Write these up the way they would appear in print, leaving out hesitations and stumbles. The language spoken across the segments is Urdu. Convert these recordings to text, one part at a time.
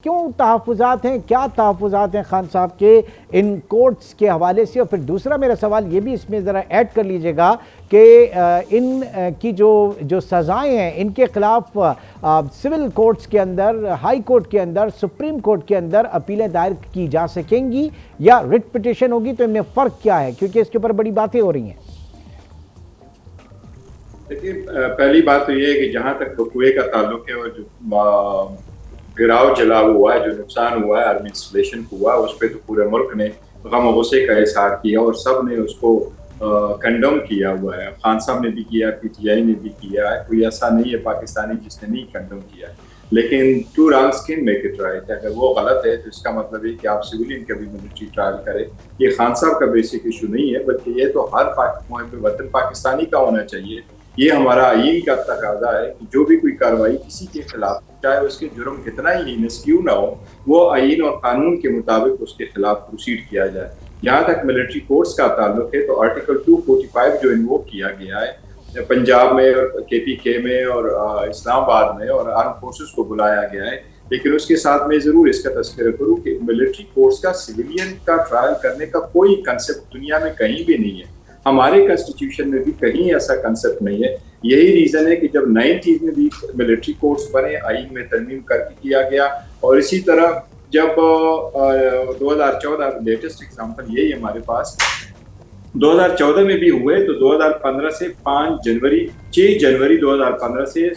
کیوں تحفظات ہیں، کیا تحفظات ہیں خان صاحب کے ان کورٹس کے حوالے سے؟ اور پھر دوسرا میرا سوال یہ بھی اس میں ذرا ایڈ کر لیجئے گا کہ ان کی جو سزائیں ہیں ان کے خلاف سول کورٹس کے اندر، ہائی کورٹ کے اندر، سپریم کورٹ کے اندر اپیلیں دائر کی جا سکیں گی یا ریٹ پٹیشن ہوگی؟ تو ان میں فرق کیا ہے؟ کیونکہ اس کے اوپر بڑی باتیں ہو رہی ہیں۔ دیکھیے، پہلی بات تو یہ ہے کہ جہاں تک رقوے کا تعلق ہے اور جو گراؤ جلاؤ ہوا ہے، جو نقصان ہوا ہے آرمی انسٹالیشن کو ہوا، اس پہ تو پورے ملک نے غم و غصے کا اظہار کیا اور سب نے اس کو کنڈم کیا ہوا ہے۔ خان صاحب نے بھی کیا، پی ٹی آئی نے بھی کیا ہے، کوئی ایسا نہیں ہے پاکستانی جس نے نہیں کنڈم کیا ہے۔ لیکن two wrongs can make it right, اگر وہ غلط ہے تو اس کا مطلب ہے کہ آپ سویلین کا بھی ملٹری ٹرائل کریں۔ یہ خان صاحب کا بیسک ایشو نہیں ہے، بلکہ یہ تو ہر محب وطن پاکستانی کا ہونا چاہیے۔ یہ ہمارا آئین کا تقاضا ہے کہ جو بھی کوئی کارروائی کسی کے خلاف، چاہے اس کے جرم کتنا ہی ہینس کیوں نہ ہو، وہ آئین اور قانون کے مطابق اس کے خلاف پروسیڈ کیا جائے۔ جہاں تک ملٹری کورٹس کا تعلق ہے تو آرٹیکل 245 جو انووک کیا گیا ہے پنجاب میں اور کے پی کے میں اور اسلام آباد میں اور آرم فورسز کو بلایا گیا ہے، لیکن اس کے ساتھ میں ضرور اس کا تذکرہ کروں کہ ملٹری کورٹس کا سویلین کا ٹرائل کرنے کا کوئی کنسپٹ دنیا میں کہیں بھی نہیں ہے۔ ہمارے کنسٹیٹیوشن میں بھی کہیں ایسا کنسپٹ نہیں ہے۔ یہی ریزن ہے کہ جب 90s میں بھی ملٹری کورٹس بنے، آئین میں ترمیم کر کے کیا گیا، اور اسی طرح جب 2014 لیٹسٹ ایگزامپل یہی ہمارے پاس 2014 میں بھی ہوئے، تو 2015 سے 6 جنوری 2015 سے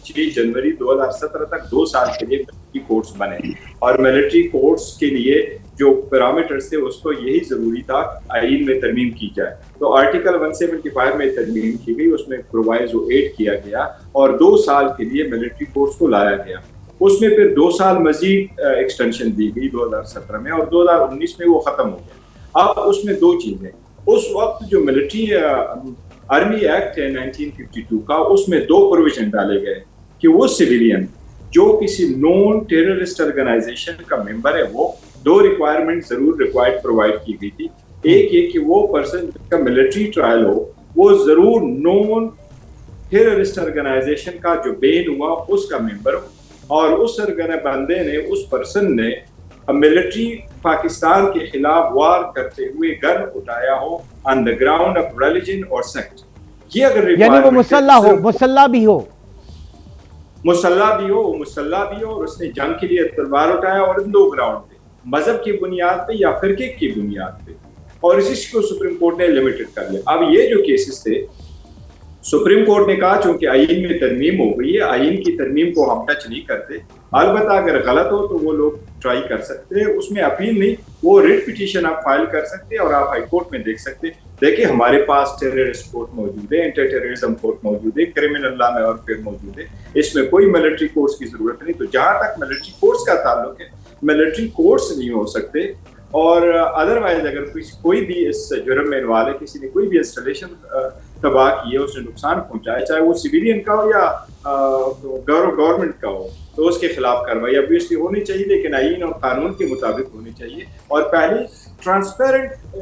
6 جنوری 2017 تک 2 سال کے لیے ملٹری کورٹس بنے، اور ملٹری کورٹس کے لیے جو پیرامیٹرز تھے اس کو یہی ضروری تھا آئین میں ترمیم کی جائے۔ تو آرٹیکل 175 میں ترمیم کی گئی، اس میں پرووائزو 8 کیا گیا اور 2 سال کے لیے ملٹری کورٹس کو لایا گیا۔ اس میں پھر 2 سال مزید ایکسٹینشن دی گئی 2017 میں، اور 2019 میں وہ ختم ہو گیا۔ اب اس میں 2 چیزیں، اس وقت جو ملٹری آرمی ایکٹ ہے 1952 کا، اس میں 2 پروویژن ڈالے گئے کہ وہ سویلین جو کسی نون ٹیررسٹ آرگنائزیشن کا ممبر ہے، وہ 2 ریکوائرمنٹ ضرور پرووائڈ کی گئی تھی۔ ایک یہ کہ وہ پرسن جس کا ملٹری ٹرائل ہو وہ ضرور نون ٹیررسٹ آرگنائزیشن کا جو بین ہوا اس کا ممبر ہو، اور اس بندے نے، اس پرسن نے ملٹری پاکستان کے خلاف وار کرتے ہوئے گن اٹھایا ہو آن دا گراؤنڈ آف ریلیجن اور سیکٹ۔ یہ اگر یعنی وہ مسلح ہو، مسلح بھی ہو اور اس نے جنگ کے لیے تلوار اٹھایا، اور ان 2 گراؤنڈ پہ، مذہب کی بنیاد پہ یا فرقے کی بنیاد پہ، اور اسی کو سپریم کورٹ نے لمیٹڈ کر لیا۔ اب یہ جو کیسز تھے، سپریم کورٹ نے کہا چونکہ آئین میں ترمیم ہو گئی ہے، آئین کی ترمیم کو ہم ٹچ نہیں کرتے، البتہ اگر غلط ہو تو وہ لوگ ٹرائی کر سکتے ہیں، اس میں اپیل نہیں، وہ ریٹ پٹیشن آپ فائل کر سکتے ہیں اور آپ ہائی کورٹ میں دیکھ سکتے ہیں۔ دیکھیں، ہمارے پاس ٹیررسٹ کورٹ موجود ہے، انٹر ٹیررزم کورٹ موجود ہے، کرمنل لا میں اور پھر موجود ہے، اس میں کوئی ملٹری کورٹس کی ضرورت نہیں۔ تو جہاں تک ملٹری کورٹس کا تعلق ہے، ملٹری کورٹس نہیں ہو سکتے، اور ادروائز اگر کوئی بھی اس جرم میں انوالو ہے، کسی نے کوئی بھی انسٹالیشن تباہ کی ہے، اس نے نقصان پہنچایا، چاہے وہ سویلین کا ہو یا گورنمنٹ کا ہو، تو اس کے خلاف کارروائی obviously ہونی چاہیے، لیکن آئین اور قانون کے مطابق ہونی چاہیے، اور پہلے ٹرانسپیرنٹ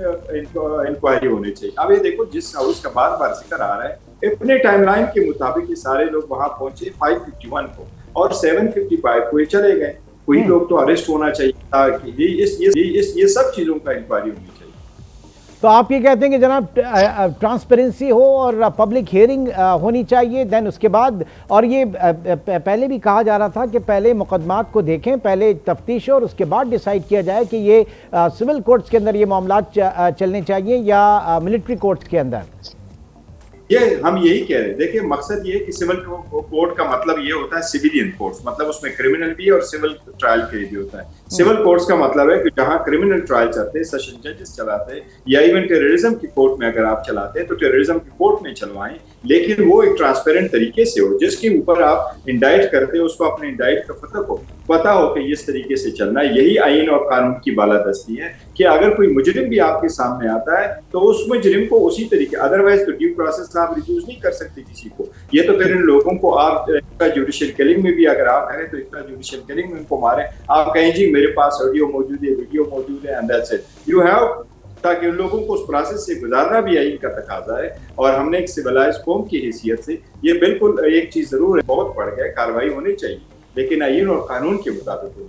انکوائری ہونی چاہیے۔ اب یہ دیکھو، جس ہاؤس کا بار بار ذکر آ رہا ہے، اپنے ٹائم لائن کے مطابق یہ سارے لوگ وہاں پہنچے 551 کو، اور 755 کو یہ چلے گئے۔ کوئی لوگ تو اریسٹ ہونا چاہیے تھا، یہ سب چیزوں کا انکوائری ہونی چاہیے۔ تو آپ یہ کہتے ہیں کہ جناب ٹرانسپیرنسی ہو اور پبلک ہیئرنگ ہونی چاہیے، دین اس کے بعد، اور یہ پہلے بھی کہا جا رہا تھا کہ پہلے مقدمات کو دیکھیں، پہلے تفتیش ہو اور اس کے بعد ڈیسائیڈ کیا جائے کہ یہ سول کورٹس کے اندر یہ معاملات چلنے چاہیے یا ملٹری کورٹس کے اندر۔ یہ ہم یہی کہہ رہے ہیں۔ دیکھیں، مقصد یہ ہے کہ سول کورٹ کا مطلب یہ ہوتا ہے سویلین کورٹس، مطلب اس میں کرمنل بھی اور سول ٹرائل کے لیے بھی ہوتا ہے۔ سول کورٹس کا مطلب ہے کہ جہاں کرمنل ٹرائل چلتے ہیں، سیشن ججز چلاتے ہیں، یا ایون ٹیررزم کی کورٹ میں اگر آپ چلاتے ہیں تو ٹیررزم کی کورٹ میں چلوائیں، لیکن وہ ایک ٹرانسپیرنٹ طریقے سے ہو، جس کے اوپر آپ انڈائٹ کرتے ہیں اس کو اپنے انڈائٹ کا پتہ ہو کہ اس طریقے سے چلنا ہے۔ یہی آئین اور قانون کی بالادستی ہے کہ اگر کوئی مجرم بھی آپ کے سامنے آتا ہے تو اس مجرم کو اسی طریقے، ادروائز تو ڈیو پروسیس آپ ریڈیوز نہیں کر سکتے کسی کو۔ یہ تو پھر ان لوگوں کو آپ جوڈیشل کلنگ میں بھی اگر آپ کریں تو اتنا جوڈیشل کلنگ میں ان کو ماریں، آپ کہیں جی میرے پاس آڈیو موجود ہے، ویڈیو موجود ہے، and that's it you have, تاکہ ان لوگوں کو اس پروسیس سے گزارنا بھی آئین کا تقاضا ہے۔ اور ہم نے ایک سویلائز قوم کی حیثیت سے یہ بالکل ایک چیز ضرور ہے، بہت بڑھ گیا، کارروائی ہونی چاہیے۔ لیکن آئین اور قانون کے مطابق ہونی